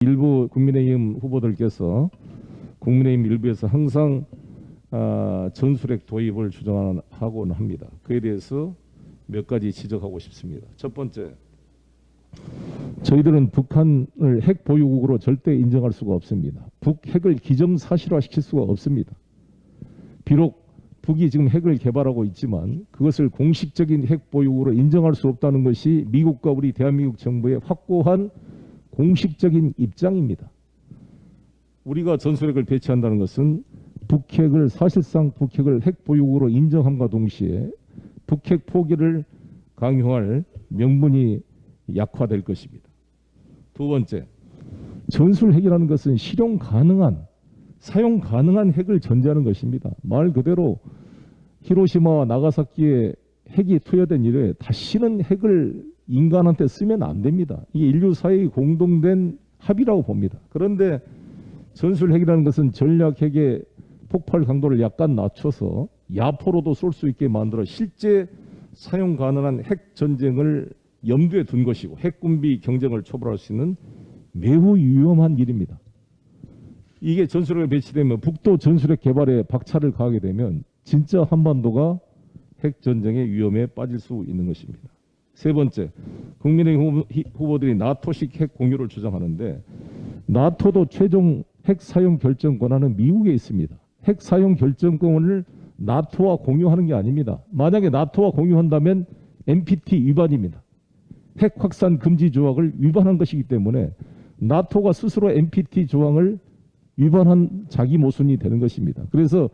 일부 국민의힘 후보들께서 국민의힘 일부에서 항상 전술핵 도입을 주장하곤 합니다. 그에 대해서 몇 가지 지적하고 싶습니다. 첫 번째, 저희들은 북한을 핵 보유국으로 절대 인정할 수가 없습니다. 북핵을 기정사실화시킬 수가 없습니다. 비록 북이 지금 핵을 개발하고 있지만 그것을 공식적인 핵 보유국으로 인정할 수 없다는 것이 미국과 우리 대한민국 정부의 확고한 공식적인 입장입니다. 우리가 전술핵을 배치한다는 것은 북핵을 사실상 북핵을 핵 보유국으로 인정함과 동시에 북핵 포기를 강요할 명분이 약화될 것입니다. 두 번째, 전술핵이라는 것은 실용 가능한, 사용 가능한 핵을 전제하는 것입니다. 말 그대로 히로시마와 나가사키에 핵이 투여된 이래 다시는 핵을 인간한테 쓰면 안 됩니다. 이게 인류 사회의 공동된 합의라고 봅니다. 그런데 전술핵이라는 것은 전략핵의 폭발 강도를 약간 낮춰서 야포로도 쏠 수 있게 만들어 실제 사용 가능한 핵 전쟁을 염두에 둔 것이고 핵군비 경쟁을 초월할 수 있는 매우 위험한 일입니다. 이게 전술핵에 배치되면 북도 전술핵 개발에 박차를 가하게 되면 진짜 한반도가 핵 전쟁의 위험에 빠질 수 있는 것입니다. 세 번째, 국민의힘 후보들이 나토식 핵 공유를 주장하는데 나토도 최종 핵 사용 결정 권한은 미국에 있습니다. 핵 사용 결정권을 나토와 공유하는 게 아닙니다. 만약에 나토와 공유한다면 NPT 위반입니다. 핵 확산 금지 조약을 위반한 것이기 때문에 나토가 스스로 NPT 조항을 위반한 자기 모순이 되는 것입니다. 그래서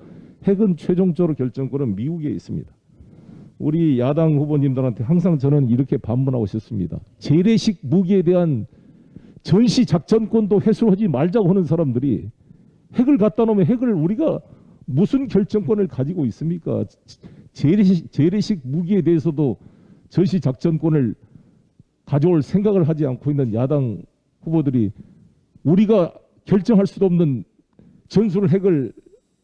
핵은 최종적으로 결정권은 미국에 있습니다. 우리 야당 후보님들한테 항상 저는 이렇게 반문하고 싶습니다. 재래식 무기에 대한 전시 작전권도 회수하지 말자고 하는 사람들이 핵을 갖다 놓으면 핵을 우리가 무슨 결정권을 가지고 있습니까? 재래식 무기에 대해서도 전시 작전권을 가져올 생각을 하지 않고 있는 야당 후보들이 우리가 결정할 수도 없는 전술 핵을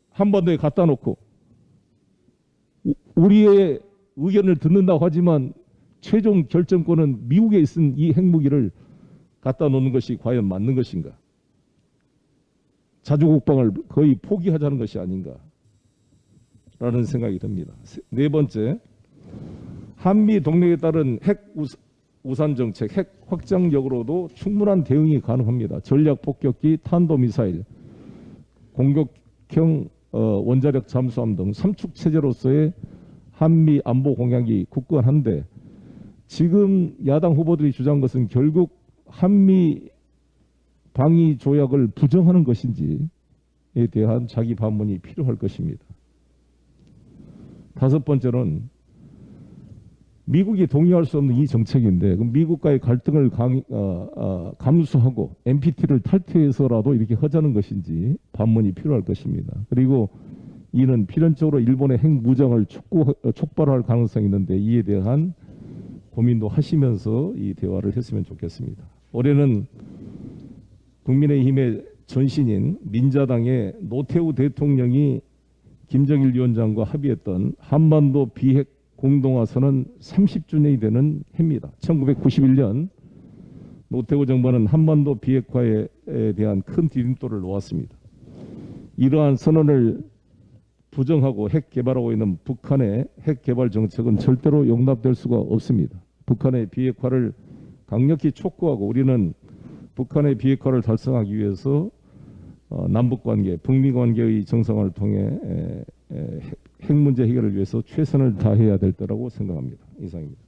한반도에 갖다 놓고 우리의 의견을 듣는다고 하지만 최종 결정권은 미국에 있은 이 핵무기를 갖다 놓는 것이 과연 맞는 것인가? 자주국방을 거의 포기하자는 것이 아닌가? 라는 생각이 듭니다. 네 번째, 한미 동맹에 따른 핵 우산 정책, 핵 확장력으로도 충분한 대응이 가능합니다. 전략 폭격기, 탄도미사일, 공격형 원자력 잠수함 등 삼축 체제로서의 한미 안보 공약이 굳건한데 지금 야당 후보들이 주장한 것은 결국 한미 방위 조약을 부정하는 것인지에 대한 자기 반문이 필요할 것입니다. 다섯 번째는 미국이 동의할 수 없는 이 정책인데 그럼 미국과의 갈등을 감수하고 NPT를 탈퇴해서라도 이렇게 하자는 것인지 반문이 필요할 것입니다. 그리고 이는 필연적으로 일본의 핵 무장을 촉발할 가능성이 있는데 이에 대한 고민도 하시면서 이 대화를 했으면 좋겠습니다. 올해는 국민의힘의 전신인 민자당의 노태우 대통령이 김정일 위원장과 합의했던 한반도 비핵 공동화선언 30주년이 되는 해입니다. 1991년 노태우 정부는 한반도 비핵화에 대한 큰 디딤돌을 놓았습니다. 이러한 선언을 부정하고 핵 개발하고 있는 북한의 핵 개발 정책은 절대로 용납될 수가 없습니다. 북한의 비핵화를 강력히 촉구하고 우리는 북한의 비핵화를 달성하기 위해서 남북관계, 북미관계의 정상화를 통해 핵 문제 해결을 위해서 최선을 다해야 될 때라고 생각합니다. 이상입니다.